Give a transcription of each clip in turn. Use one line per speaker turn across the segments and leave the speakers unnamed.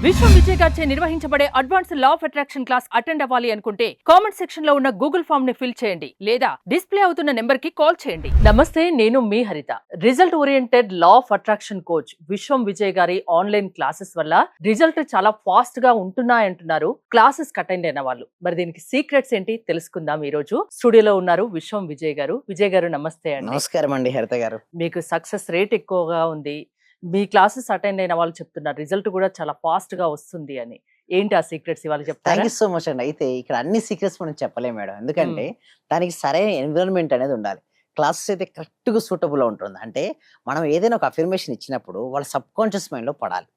విశ్వం విజయ్ గారిచే నిర్వహించబడే advance law of attraction class attend అవ్వాలి అనుకుంటే కామెంట్ సెక్షన్ లో ఉన్న గూగుల్ ఫామ్ ని ఫిల్ చేయండి లేదా డిస్ప్లే అవుతున్న నెంబర్ కి కాల్ చేయండి. నమస్తే, నేను మీ హరిత. Result oriented law of attraction coach విశ్వం విజయ్ గారి ఆన్లైన్ క్లాసెస్ వల్ల రిజల్ట్ చాలా ఫాస్ట్ గా ఉంటున్నాయంటున్నారు క్లాసెస్ అటెండ్ అయిన వాళ్ళు. మరి దీనికి సీక్రెట్స్ ఏంటి తెలుసుకుందాం. ఈ రోజు స్టూడియోలో ఉన్నారు విశ్వం విజయ్ గారు. విజయ్ గారు నమస్తే అండి.
నమస్కారం అండి హరిత గారు.
మీకు సక్సెస్ రేట్ ఎక్కువగా ఉంది. మీ క్లాసెస్ అటెండ్ అయిన వాళ్ళు చెప్తున్నారు రిజల్ట్ కూడా చాలా ఫాస్ట్ గా వస్తుంది అని. ఏంటి ఆ సీక్రెట్స్ ఇవాళ చెప్తారా?
థ్యాంక్ యూ సో మచ్ అండి. అయితే ఇక్కడ అన్ని సీక్రెట్స్ మనం చెప్పలేం మేడం, ఎందుకంటే దానికి సరైన ఎన్విరాన్మెంట్ అనేది ఉండాలి. క్లాసెస్ అయితే కరెక్ట్ గా సూటబుల్ ఉంటుంది. అంటే మనం ఏదైనా ఒక అఫర్మేషన్ ఇచ్చినప్పుడు వాళ్ళ సబ్ కాన్షియస్ మైండ్ లో పడాలి.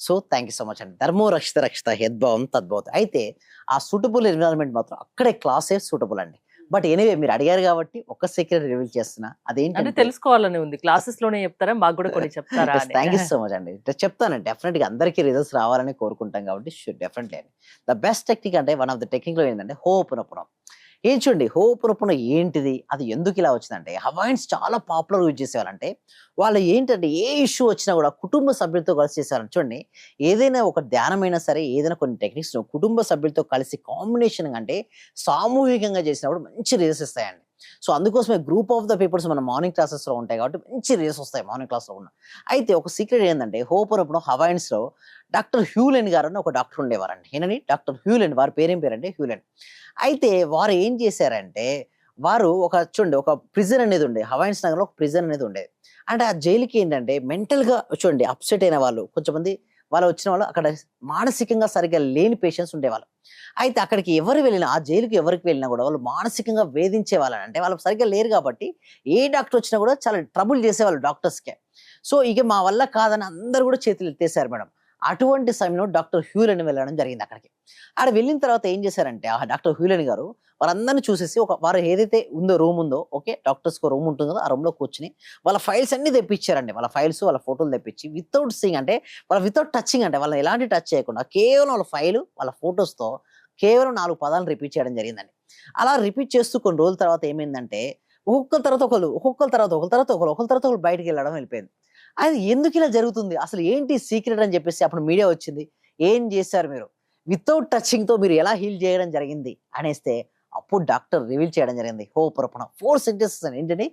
So thank you so much అండి. ధర్మో రక్షిత రక్షిత యద్భావం తద్భావం. అయితే ఆ సూటబుల్ ఎన్విరాన్మెంట్ మాత్రం అక్కడే క్లాసే సూటబుల్ అండి. బట్ ఎనీవే మీరు అడిగారు కాబట్టి ఒక సీక్రెట్ రివీల్ చేస్తున్నా. అదేంటంటే
తెలుసుకోవాలని ఉంది. క్లాసెస్ లోనే చెప్తారా, మాకు కూడా కొన్ని చెప్తారా?
థ్యాంక్ యూ సో మచ్ అండి. చెప్తాను, డెఫినెట్ గా అందరికీ రిజల్ట్స్ రావాలని కోరుకుంటాం కాబట్టి డెఫినెట్లీ అండి. ద బెస్ట్ టెక్నిక్ అంటే వన్ ఆఫ్ ద టెక్నిక్ లో ఏంటంటే హోపునపునం. ఏం చూడండి, హోపునపునం ఏంటిది, అది ఎందుకు ఇలా వచ్చిందంటే హవాయిన్స్ చాలా పాపులర్ యూజ్ చేసేవాళ్ళంటే వాళ్ళు ఏంటంటే ఏ ఇష్యూ వచ్చినా కూడా కుటుంబ సభ్యులతో కలిసి చేసేవాళ్ళని. చూడండి, ఏదైనా ఒక ధ్యానమైనా సరే, ఏదైనా కొన్ని టెక్నిక్స్ కుటుంబ సభ్యులతో కలిసి కాంబినేషన్ అంటే సామూహికంగా చేసినప్పుడు మంచి రిజల్ట్స్ ఇస్తాయండి. సో అందుకోసమే గ్రూప్ ఆఫ్ ద పీపుల్స్ మన మార్నింగ్ క్లాసెస్ లో ఉంటాయి కాబట్టి మంచి రిజల్ట్స్ వస్తాయి మార్నింగ్ క్లాస్ లో ఉన్న. అయితే ఒక సీక్రెట్ ఏంటంటే హోపునపునం హవాయిన్స్ లో డాక్టర్ హ్యూలెన్ గారు అని ఒక డాక్టర్ ఉండేవారండి. ఏనని డాక్టర్ హ్యూలెన్, వారి పేరేం పేరంటే హ్యూలెన్. అయితే వారు ఏం చేశారంటే వారు చూడండి ఒక ప్రిజన్ అనేది ఉండేది హవాయిన్స్ నగర్లో, ఒక ప్రిజన్ అనేది ఉండేది. అంటే ఆ జైలుకి ఏంటంటే మెంటల్ గా చూడండి అప్సెట్ అయిన వాళ్ళు, కొంచెంమంది వాళ్ళు వచ్చిన వాళ్ళు అక్కడ మానసికంగా సరిగ్గా లేని పేషెంట్స్ ఉండేవాళ్ళు. అయితే అక్కడికి ఎవరు వెళ్ళినా, ఆ జైలుకి ఎవరికి వెళ్ళినా కూడా వాళ్ళు మానసికంగా వేధించే వాళ్ళని, అంటే వాళ్ళు సరిగ్గా లేరు కాబట్టి ఏ డాక్టర్ వచ్చినా కూడా చాలా ట్రబుల్ చేసేవాళ్ళు డాక్టర్స్కే. సో ఇక మా వల్ల కాదని అందరూ కూడా చేతులు ఎత్తేసారు మేడం. అటువంటి సమయంలో డాక్టర్ హ్యూలెన్ వెళ్ళడం జరిగింది అక్కడికి. ఆడ వెళ్ళిన తర్వాత ఏం చేశారంటే ఆ డాక్టర్ హ్యూలెన్ గారు వారందరినీ చూసేసి వారు ఏదైతే ఉందో రూమ్ ఉందో, ఓకే డాక్టర్స్కి రూమ్ ఉంటుంది కదా, ఆ రూమ్ లో కూర్చుని వాళ్ళ ఫైల్స్ అన్ని తెప్పించారండి. వాళ్ళ ఫైల్స్ వాళ్ళ ఫోటోలు తెప్పించి వితౌట్ సీయింగ్, అంటే వాళ్ళ వితౌట్ టచింగ్, అంటే వాళ్ళని ఎలాంటి టచ్ చేయకుండా కేవలం వాళ్ళ ఫైలు వాళ్ళ ఫొటోస్తో కేవలం 4 పదాలను రిపీట్ చేయడం జరిగిందండి. అలా రిపీట్ చేస్తూ కొన్ని రోజుల తర్వాత ఏమైందంటే ఒక్కొక్కరి తర్వాత ఒకరు బయటికి వెళ్ళిపోయింది. అది ఎందుకు ఇలా జరుగుతుంది, అసలు ఏంటి సీక్రెట్ అని చెప్పేసి అప్పుడు మీడియా వచ్చింది. ఏం చేశారు మీరు, వితౌట్ టచింగ్ తో మీరు ఎలా హీల్ చేయడం జరిగింది అనేస్తే అప్పుడు డాక్టర్ రివీల్ చేయడం జరిగింది. హోపునపునం 4 సెంటెన్సెస్ అని ఏంటంటే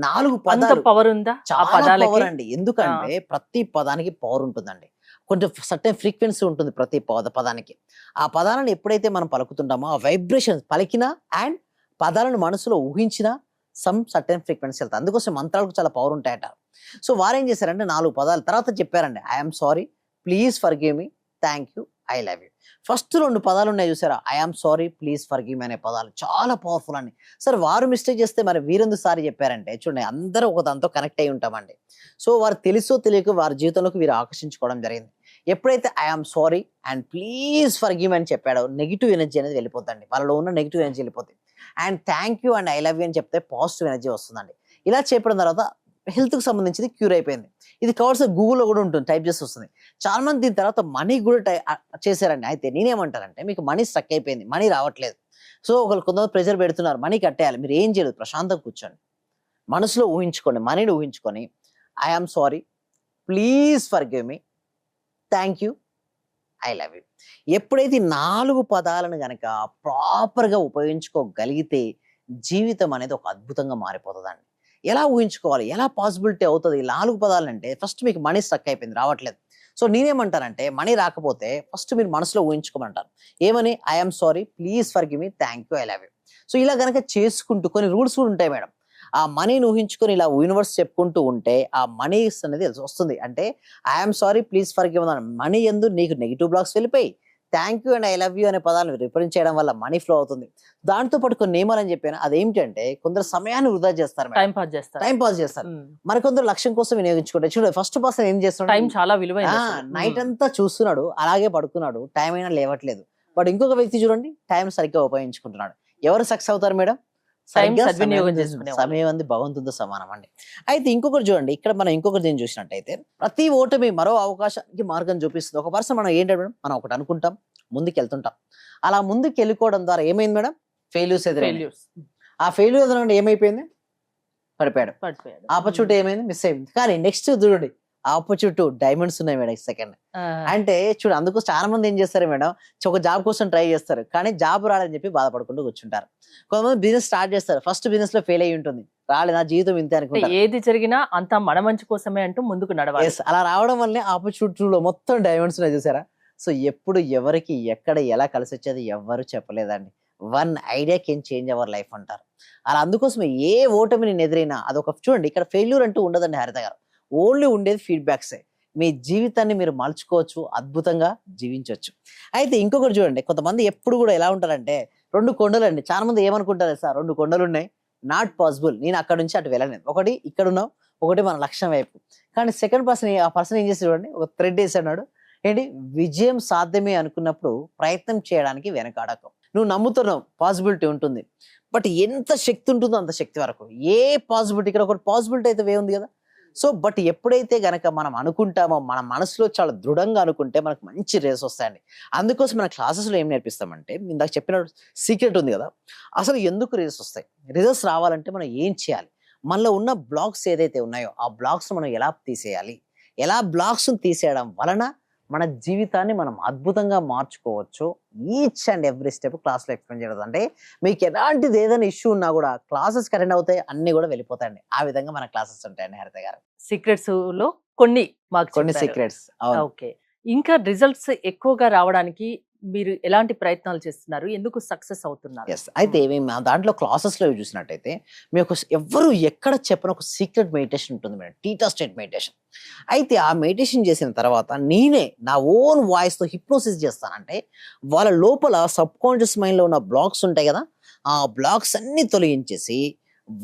4 పదాలు.
పవర్ ఉందా
చాలా పవర్ అండి. ఎందుకంటే ప్రతి పదానికి పవర్ ఉంటుందండి. కొంచెం సర్టెన్ ఫ్రీక్వెన్సీ ఉంటుంది ప్రతి పదానికి. ఆ పదాలను ఎప్పుడైతే మనం పలుకుతుంటామో ఆ వైబ్రేషన్ పలికినా అండ్ పదాలను మనసులో ఊహించినా సమ్ సర్టెన్ ఫ్రీక్వెన్సీ వెళ్తాయి. అందుకోసం మంత్రాలకు చాలా పవర్ ఉంటాయట. సో వారు ఏం చేశారంటే 4 పదాల తర్వాత చెప్పారండి. I'm sorry, please forgive me, thank you, I love you. First 2 పదాలు ఉన్నాయి చూసారా, I'm sorry, please forgive me అనే పదాలు చాలా పవర్ఫుల్ అండి. సరే వారు మిస్టేక్ చేస్తే మరి వీరెందుకు సారీ చెప్పారంటే చూడండి, అందరూ ఒక దాంతో కనెక్ట్ అయి ఉంటామండి. సో వారు తెలుసో తెలియక వారి జీవితంలోకి వీరు ఆకర్షించుకోవడం జరిగింది. ఎప్పుడైతే I'm sorry and please forgive me అని చెప్పాడో నెగిటివ్ ఎనర్జీ అనేది వెళ్ళిపోతుంది, వాళ్ళలో ఉన్న నెగిటివ్ ఎనర్జీ వెళ్ళిపోతుంది. And thank you and I love you అని చెప్తే పాజిటివ్ ఎనర్జీ వస్తుందండి. ఇలా చెప్పడం తర్వాత హెల్త్కి సంబంధించింది క్యూర్ అయిపోయింది. ఇది కవర్స్ గూగుల్లో కూడా ఉంటుంది, టైప్ చేసి వస్తుంది. చాలా మంది దీని తర్వాత మనీ కూడా చేశారండి. అయితే నేనేమంటానంటే మీకు మనీ స్ట్రక్ అయిపోయింది, మనీ రావట్లేదు. సో కొంతమంది ప్రెజర్ పెడుతున్నారు, మనీ కట్టేయాలి. మీరు ఏం చేయలేదు, ప్రశాంతంగా కూర్చోండి, మనసులో ఊహించుకోండి, మనీని ఊహించుకొని I'm sorry, please forgive me, thank you, I love you. ఎప్పుడైతే 4 పదాలను గనక ప్రాపర్గా ఉపయోగించుకోగలిగితే జీవితం అనేది ఒక అద్భుతంగా మారిపోతుందండి. ఎలా ఊహించుకోవాలి, ఎలా పాసిబిలిటీ అవుతుంది 4 పదాలు అంటే ఫస్ట్ మీకు మనీ స్ట్రక్ అయిపోయింది, రావట్లేదు. సో నేనేమంటానంటే మనీ రాకపోతే ఫస్ట్ మీరు మనసులో ఊహించుకోమంటారు. ఏమని, I'm sorry, please forgive me, thank you, I love you. So ఇలా గనక చేసుకుంటూ కొన్ని రూల్స్ కూడా ఉంటాయి మేడం. ఆ మనీని ఊహించుకొని ఇలా యూనివర్స్ చెప్పుకుంటూ ఉంటే ఆ మనీ అనేది వస్తుంది. అంటే I'm sorry, please forgive money ఎందు నీకు నెగిటివ్ బ్లాక్స్ వెళ్ళిపోయి thank you and I love you అనే పదాలను రిప్రజెంట్ చేయడం వల్ల మనీ ఫ్లో అవుతుంది. దాంతో పాటు కొన్ని నియమాలు అని చెప్పాను, అదేంటంటే కొందరు సమయాన్ని వృధా చేస్తారు, టైం పాస్ చేస్తారు. మరి కొందరు లక్ష్యం కోసం వినియోగించుకుంటారు. చూడండి, ఫస్ట్ పర్సన్ ఏం చేస్తున్నాడు,
టైం చాలా విలువైన,
నైట్ అంతా చూస్తున్నాడు, అలాగే పడుకున్నాడు, టైం అయినా లేవట్లేదు. బట్ ఇంకొక వ్యక్తి చూడండి టైం సరిగ్గా ఉపయోగించుకుంటున్నాడు. ఎవరు సక్సెస్ అవుతారు మేడం, సమయం అంది భగవంతుడితో సమానం అండి. అయితే ఇంకొకటి చూడండి, ఇక్కడ మనం ఇంకొకటి దీన్ని చూసినట్టయితే ప్రతి ఓటమి మరో అవకాశానికి మార్గం చూపిస్తుంది. ఒక పర్సన్ మనం ఏంటంటే మేడం, మనం ఒకటి అనుకుంటాం, ముందుకు వెళ్తుంటాం, అలా ముందుకు వెళ్ళిపోవడం ద్వారా ఏమైంది మేడం, ఫెయిల్యూర్స్ ఎదురైంది. ఆ ఫెయిల్యూర్ ఎదురంటే ఏమైపోయింది, పడిపోయాడు. ఆపర్చునిటీ ఏమైంది, మిస్ అయింది. కానీ నెక్స్ట్ చూడండి ఆపోజిట్ డైమండ్స్ ఉన్నాయి మేడం సెకండ్.
ఆ,
అంటే చూడు అందుకు చాలా మంది ఏం చేస్తారు మేడం, ఒక జాబ్ కోసం ట్రై చేస్తారు కానీ జాబ్ రాలేదని చెప్పి బాధపడుకుంటూ కూర్చుంటారు. కొంతమంది బిజినెస్ స్టార్ట్ చేస్తారు, ఫస్ట్ బిజినెస్ లో ఫెయిల్ అయ్యి ఉంటుంది, రాలేదు నా జీవితం ఇంతే
అంటే
అనుకుంటారు.
ఏది జరిగినా అంతా మన మంచి కోసమే అంటూ ముందుకు నడవాలి.
ఎస్, అలా రావడం వల్లే ఆపర్చునిటీలో మొత్తం డైమండ్స్ ఉన్నాయి చూసారా. సో ఎప్పుడు ఎవరికి ఎక్కడ ఎలా కలిసి వచ్చేది ఎవ్వరు చెప్పలేదండి. One idea can change our life అంటారు. అలా అందుకోసమే ఏ ఓటమి నేను ఎదురైనా అదొక చూడండి, ఇక్కడ ఫెయిల్యూర్ అంటూ ఉండదండి హరిత గారు, ఓన్లీ ఉండేది ఫీడ్బ్యాక్సే. మీ జీవితాన్ని మీరు మలుచుకోవచ్చు, అద్భుతంగా జీవించవచ్చు. అయితే ఇంకొకటి చూడండి, కొంతమంది ఎప్పుడు కూడా ఎలా ఉంటారంటే 2 కొండలు అండి. చాలా మంది ఏమనుకుంటారు సార్, 2 కొండలు ఉన్నాయి, నాట్ పాసిబుల్, నేను అక్కడ నుంచి అటు వెళ్ళలేదు, ఒకటి ఇక్కడ ఉన్నాం, ఒకటి మన లక్ష్యం వైపు. కానీ సెకండ్ పర్సన్, ఆ పర్సన్ ఏం చేస్తాడు చూడండి, ఒక థ్రెడ్ వేసాడు, ఏంటి విజయం సాధ్యమే అనుకున్నప్పుడు ప్రయత్నం చేయడానికి వెనకాడకు. నువ్వు నమ్ముతున్నావు పాసిబిలిటీ ఉంటుంది, బట్ ఎంత శక్తి ఉంటుందో అంత శక్తి వరకు. ఏ పాసిబిలిటీ, ఇక్కడ ఒక పాసిబిలిటీ అయితే వే ఉంది కదా. సో బట్ ఎప్పుడైతే గనక మనం అనుకుంటామో, మన మనసులో చాలా దృఢంగా అనుకుంటే మనకు మంచి రేస్ వస్తాయండి. అందుకోసం మన క్లాసెస్లో ఏం నేర్పిస్తామంటే, ఇందాక చెప్పిన సీక్రెట్ ఉంది కదా, అసలు ఎందుకు రేస్ వస్తాయి, రిజల్ట్స్ రావాలంటే మనం ఏం చేయాలి, మనలో ఉన్న బ్లాక్స్ ఏదైతే ఉన్నాయో ఆ బ్లాక్స్ మనం ఎలా తీసేయాలి, ఎలా బ్లాక్స్ తీసేయడం వలన మన జీవితాన్ని మనం అద్భుతంగా మార్చుకోవచ్చు. ఈచ్ అండ్ ఎవ్రీ స్టెప్ క్లాస్లో ఎక్స్ప్లెయిన్ చేయడం. అంటే మీకు ఎలాంటిది ఏదైనా ఇష్యూ ఉన్నా కూడా క్లాసెస్ అటెండ్ అవుతాయి, అన్ని కూడా వెళ్ళిపోతాయండి. ఆ విధంగా మన క్లాసెస్ ఉంటాయండి హరిత గారు.
సీక్రెట్స్ లో కొన్ని మాకు
కొన్ని
చెప్పారు.
సీక్రెట్స్. అవును.
ఓకే, ఇంకా రిజల్ట్స్ ఎక్కువగా రావడానికి మీరు ఎలాంటి ప్రయత్నాలు చేస్తున్నారు, ఎందుకు సక్సెస్ అవుతున్నారు?
ఎస్, అయితే మేము ఆ దాంట్లో క్లాసెస్లో చూసినట్టయితే మీకు ఎవరు ఎక్కడ చెప్పిన ఒక సీక్రెట్ మెడిటేషన్ ఉంటుంది మేడం, టీటా స్టేట్ మెడిటేషన్. అయితే ఆ మెడిటేషన్ చేసిన తర్వాత నేనే నా ఓన్ వాయిస్తో హిప్నోసిస్ చేస్తానంటే వాళ్ళ లోపల సబ్ కాన్షియస్ మైండ్లో ఉన్న బ్లాక్స్ ఉంటాయి కదా, ఆ బ్లాక్స్ అన్ని తొలగించేసి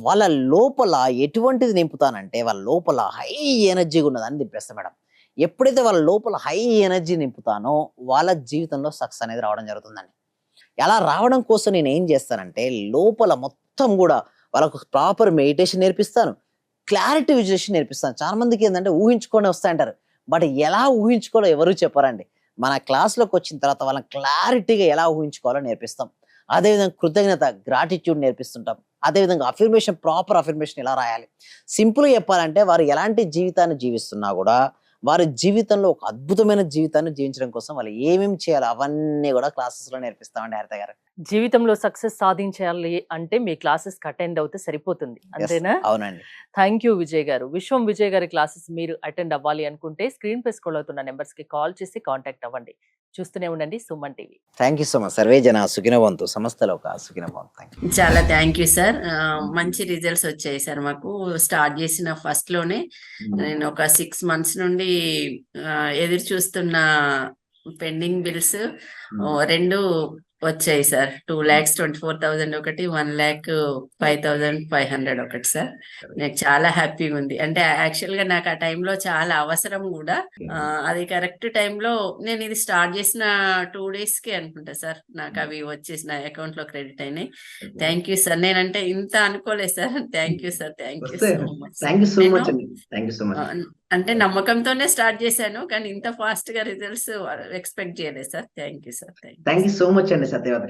వాళ్ళ లోపల ఎటువంటిది నింపుతానంటే వాళ్ళ లోపల హై ఎనర్జీగా ఉన్నదాన్ని నింపేస్తాను మేడం. ఎప్పుడైతే వాళ్ళ లోపల హై ఎనర్జీ నింపుతానో వాళ్ళ జీవితంలో సక్సెస్ అనేది రావడం జరుగుతుందండి. అలా రావడం కోసం నేను ఏం చేస్తానంటే లోపల మొత్తం కూడా వాళ్ళకు ప్రాపర్ మెడిటేషన్ నేర్పిస్తాను, క్లారిటీ విజువలైజేషన్ నేర్పిస్తాను. చాలా మందికి ఏంటంటే ఊహించుకొని వస్తాయంటారు, బట్ ఎలా ఊహించుకోవాలో ఎవరు చెప్పారండి. మన క్లాస్లోకి వచ్చిన తర్వాత వాళ్ళని క్లారిటీగా ఎలా ఊహించుకోవాలో నేర్పిస్తాం. అదేవిధంగా కృతజ్ఞత, గ్రాటిట్యూడ్ నేర్పిస్తుంటాం. అదేవిధంగా అఫర్మేషన్, ప్రాపర్ అఫర్మేషన్ ఎలా రాయాలి. సింపుల్గా చెప్పాలంటే వారు ఎలాంటి జీవితాన్ని జీవిస్తున్నా కూడా వారి జీవితంలో ఒక అద్భుతమైన జీవితాన్ని జీవించడం కోసం వాళ్ళు ఏమేమి చేయాలి అవన్నీ కూడా క్లాసెస్లో నేర్పిస్తామండి హరిత గారు.
జీవితంలో సక్సెస్ సాధించాలి అంటే మీ క్లాసెస్ అటెండ్ అవుతే సరిపోతుంది,
Yes,
అంతేనా?
అవునండి.
థ్యాంక్ యూ విజయ్ గారు. విశ్వం విజయ్ గారి క్లాసెస్ మీరు అటెండ్ అవ్వాలి అనుకుంటే స్క్రీన్ పై స్క్రోల్ అవుతున్న నెంబర్స్ కి కాల్ చేసి కాంటాక్ట్ అవ్వండి. చూస్తూనే ఉండండి Suman TV.
Thank you so much. Survey జన సుఖినో భవంతు, సమస్తలో ఒక సుఖినో భవంతు. Thank you.
చాలా థ్యాంక్ యూ సార్. మంచి రిజల్ట్స్ వచ్చాయి సార్. మాకు స్టార్ట్ చేసిన ఫస్ట్ లోనే నేను ఒక 6 months నుండి ఎదురు చూస్తున్న పెండింగ్ బిల్స్ 2 వచ్చాయి సార్. 2,24,000 ఒకటి, 1,05,500 ఒకటి సార్. నాకు చాలా హ్యాపీగా ఉంది. అంటే యాక్చువల్ గా నాకు ఆ టైంలో చాలా అవసరం కూడా. అది కరెక్ట్ టైంలో నేను ఇది స్టార్ట్ చేసిన 2 days కి అనుకుంటా సార్ నాకు అవి వచ్చేసి నా అకౌంట్ లో క్రెడిట్ అయినాయి. Thank you sir. నేనంటే ఇంత అనుకోలేదు సార్. Thank you sir. Thank you so much.
Thank you so much అండి. Thank you so much.
అంటే నమ్మకంతోనే స్టార్ట్ చేశాను కానీ ఇంత ఫాస్ట్ గా రిజల్ట్స్ ఎక్స్పెక్ట్ చేయలేదు సార్. Thank you sir.
Thank you so much అండి సత్యవతి.